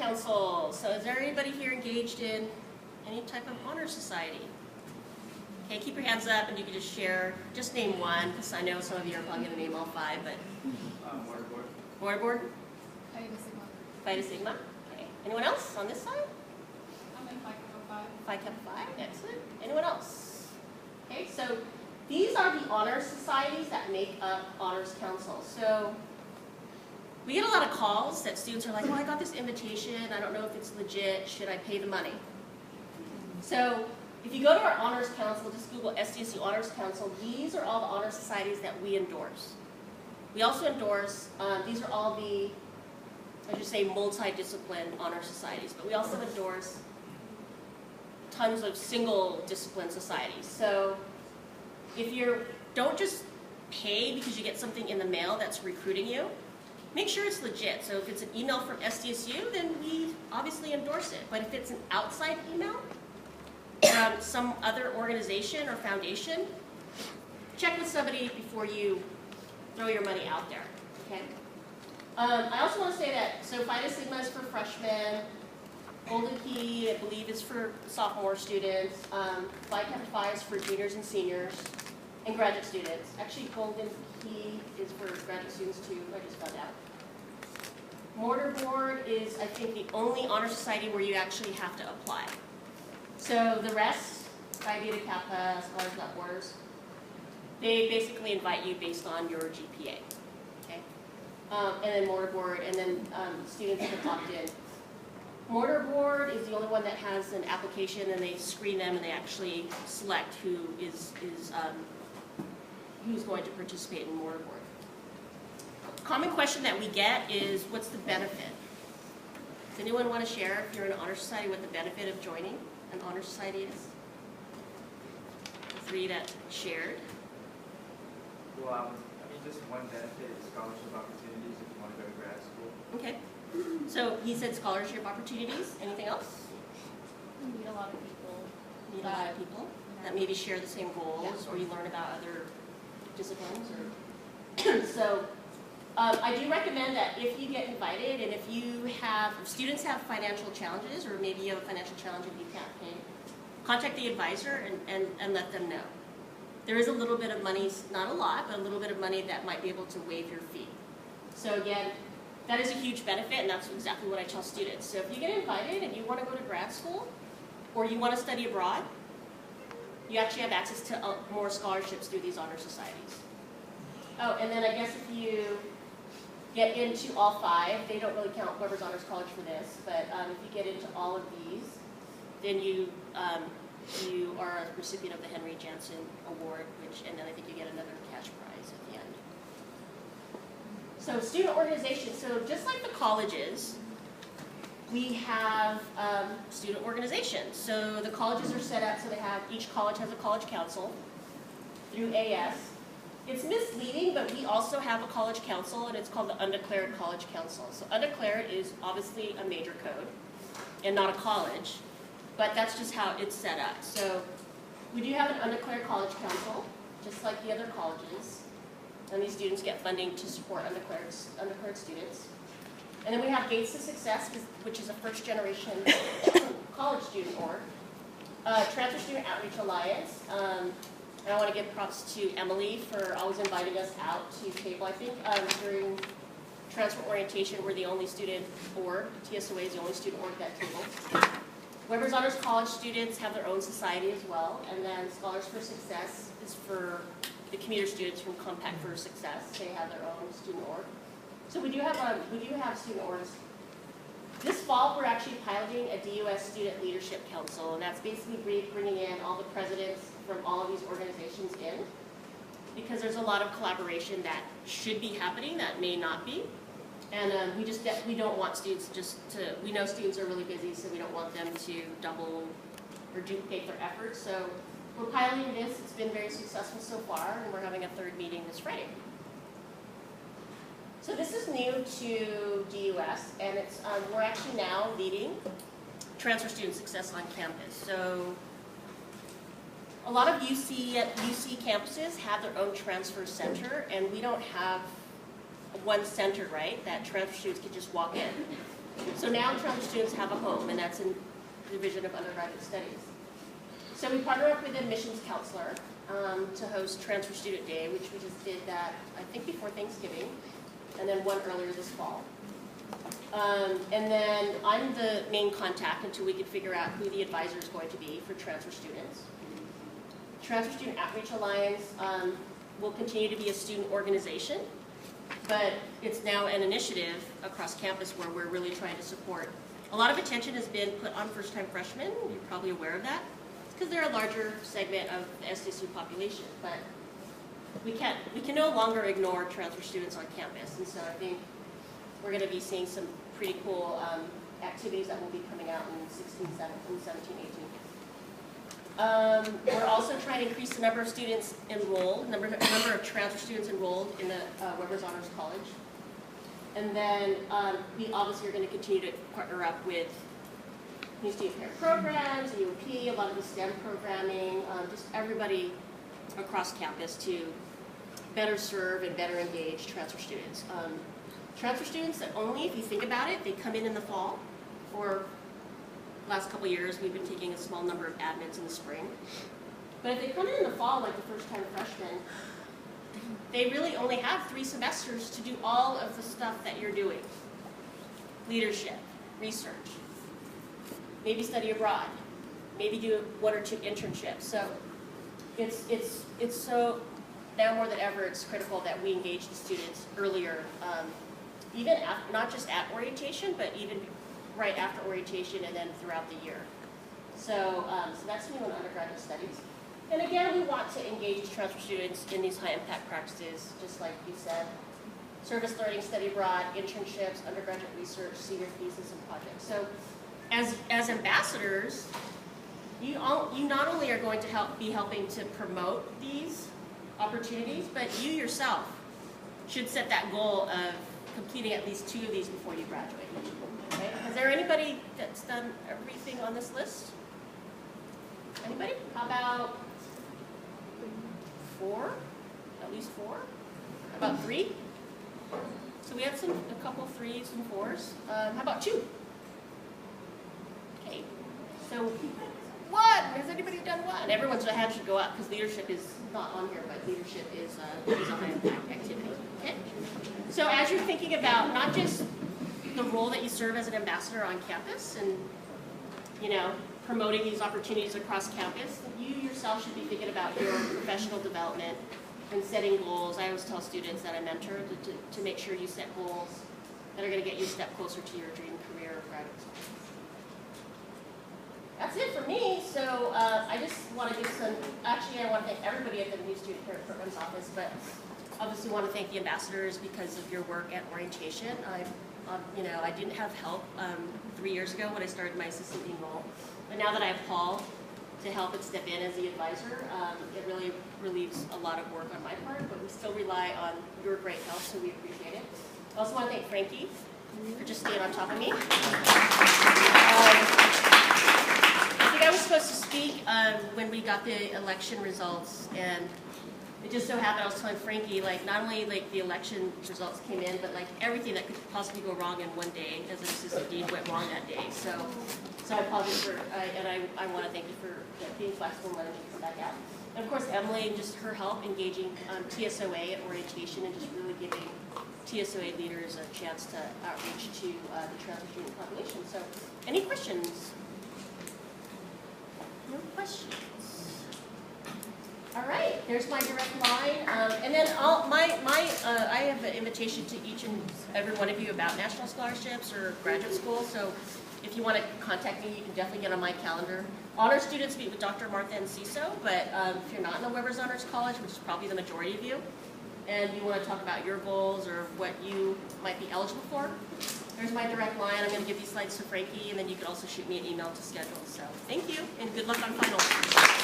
Council. So is there anybody here engaged in any type of honor society? Okay, keep your hands up and you can just share, just name one, because I know some of you are probably going to name all five, but. Waterboard. Waterboard? Phi Beta Sigma. Phi Beta Sigma. Okay. Anyone else on this side? I'm in Phi Kappa Phi. Phi Kappa Phi. Excellent. Anyone else? Okay, so these are the honor societies that make up Honors Council. So we get a lot of calls that students are like, oh, I got this invitation. I don't know if it's legit. Should I pay the money? So if you go to our Honors Council, just Google SDSU Honors Council, these are all the honor societies that we endorse. We also endorse, these are all the, I should say, multi-discipline honor societies, but we also endorse tons of single discipline societies. So if you don't just pay because you get something in the mail that's recruiting you, make sure it's legit. So if it's an email from SDSU, then we obviously endorse it. But if it's an outside email from some other organization or foundation, check with somebody before you throw your money out there, okay? I also want to say that, so Phi Beta Sigma is for freshmen, Golden Key, I believe, is for sophomore students, Phi Kappa Phi is for juniors and seniors, and graduate students. Actually, Golden Key is for graduate students too, I just found out. Mortarboard is, I think, the only honor society where you actually have to apply. So the rest, Phi Beta Kappa, Scholars Without Borders, they basically invite you based on your GPA, okay? And then Mortarboard, and then students can opt in. Mortarboard is the only one that has an application, and they screen them, and they actually select who is who's going to participate in Mortarboard. Common question that we get is, what's the benefit? Does anyone want to share, if you're in an honor society, what the benefit of joining an honor society is? The three that shared. Well, I mean, just one benefit is scholarship opportunities if you want to go to grad school. Okay. So he said scholarship opportunities. Anything else? We meet a lot of people. Meet a lot of people that maybe share the same goals, or you learn about other disciplines. Or so I do recommend that if you get invited, and if students have financial challenges, or maybe you have a financial challenge and you can't pay, contact the advisor and let them know. There is a little bit of money, not a lot, but a little bit of money that might be able to waive your fee. So again, that is a huge benefit, and that's exactly what I tell students. So if you get invited and you want to go to grad school, or you want to study abroad, you actually have access to more scholarships through these honor societies. Oh, and then I guess if you get into all five, they don't really count Whoever's Honors College for this, but if you get into all of these, then you are a recipient of the Henry Jansen Award, and then I think you get another cash prize at the end. So student organization, so just like the colleges, we have student organizations. So the colleges are set up so each college has a college council through AS. It's misleading, but we also have a college council, and it's called the Undeclared College Council. So undeclared is obviously a major code and not a college, but that's just how it's set up. So we do have an undeclared college council, just like the other colleges, and these students get funding to support undeclared students. And then we have Gates to Success, which is a first-generation college student org. Transfer Student Outreach Alliance. And I want to give props to Emily for always inviting us out to table. I think during transfer orientation, we're the only student org. TSOA is the only student org that tables. Whoever's Honors College students have their own society as well. And then Scholars for Success is for the commuter students from Compact for Success. They have their own student org. So we do have student orgs. This fall, we're actually piloting a DUS Student Leadership Council, and that's basically bringing in all the presidents from all of these organizations in, because there's a lot of collaboration that should be happening that may not be, and we don't want students we know students are really busy, so we don't want them to double or duplicate their efforts. So we're piloting this. It's been very successful so far, and we're having a third meeting this Friday. So this is new to DUS, and we're actually now leading transfer student success on campus. So a lot of UC campuses have their own transfer center, and we don't have one center, right, that transfer students can just walk in. So now transfer students have a home, and that's in the Division of Undergraduate Studies. So we partner up with an admissions counselor to host Transfer Student Day, which we just did that, I think, before Thanksgiving, and then one earlier this fall. And then I'm the main contact until we can figure out who the advisor is going to be for transfer students. Transfer Student Outreach Alliance will continue to be a student organization, but it's now an initiative across campus where we're really trying to support. A lot of attention has been put on first-time freshmen. You're probably aware of that. It's because they're a larger segment of the SDSU population, but we can no longer ignore transfer students on campus, and so I think we're going to be seeing some pretty cool activities that will be coming out in 16, 17, 18. We're also trying to increase the number of students enrolled, number of transfer students enrolled in the Weber's Honors College. And then we obviously are going to continue to partner up with new student parent programs, UOP, a lot of the STEM programming, just everybody across campus to better serve and better engage transfer students. Transfer students that only, if you think about it, they come in the fall. For the last couple of years, we've been taking a small number of admins in the spring. But if they come in the fall, like the first-time freshmen, they really only have 3 semesters to do all of the stuff that you're doing. Leadership, research, maybe study abroad, maybe do 1 or 2 internships. So it's so, now more than ever, it's critical that we engage the students earlier, even not just at orientation, but even right after orientation and then throughout the year. So, so that's new in undergraduate studies. And again, we want to engage transfer students in these high-impact practices, just like you said. Service learning, study abroad, internships, undergraduate research, senior thesis, and projects. So as ambassadors, you not only are going to be helping to promote these opportunities, but you yourself should set that goal of completing at least 2 of these before you graduate. Right? Is there anybody that's done everything on this list? Anybody? How about 4? At least 4? How about 3? So we have a couple 3s and 4s. How about 2? Okay. So 1. Has anybody done 1? Everyone's hand should go up because leadership is not on here, but leadership is a high impact activity. Okay. So as you're thinking about not just the role that you serve as an ambassador on campus and, you know, promoting these opportunities across campus, you yourself should be thinking about your professional development and setting goals. I always tell students that I mentor to make sure you set goals that are going to get you a step closer to your dream career of graduate school. That's it for me. So I just want to give some, actually I want to thank everybody at the New Student Parent Programs Office, but obviously want to thank the ambassadors because of your work at orientation. You know, I didn't have help 3 years ago when I started my assistant dean role, but now that I have Paul to help and step in as the advisor, it really relieves a lot of work on my part, but we still rely on your great help, so we appreciate it. I also want to thank Frankie for just staying on top of me. I think I was supposed to speak when we got the election results, and it just so happened I was telling Frankie, like, not only like the election results came in, but like everything that could possibly go wrong in one day as an assistant dean went wrong that day. So I apologize for, and I want to thank you for being flexible and letting me come back out. And of course, Emily and just her help engaging TSOA at orientation and just really giving TSOA leaders a chance to outreach to the transfer student population. So, any questions? No questions. All right, there's my direct line, and then I have an invitation to each and every one of you about national scholarships or graduate school. So, if you want to contact me, you can definitely get on my calendar. Honor students meet with Dr. Martha Enciso, but if you're not in the Weber's Honors College, which is probably the majority of you, and you want to talk about your goals or what you might be eligible for, there's my direct line. I'm going to give these slides to Frankie, and then you can also shoot me an email to schedule. So, thank you, and good luck on finals.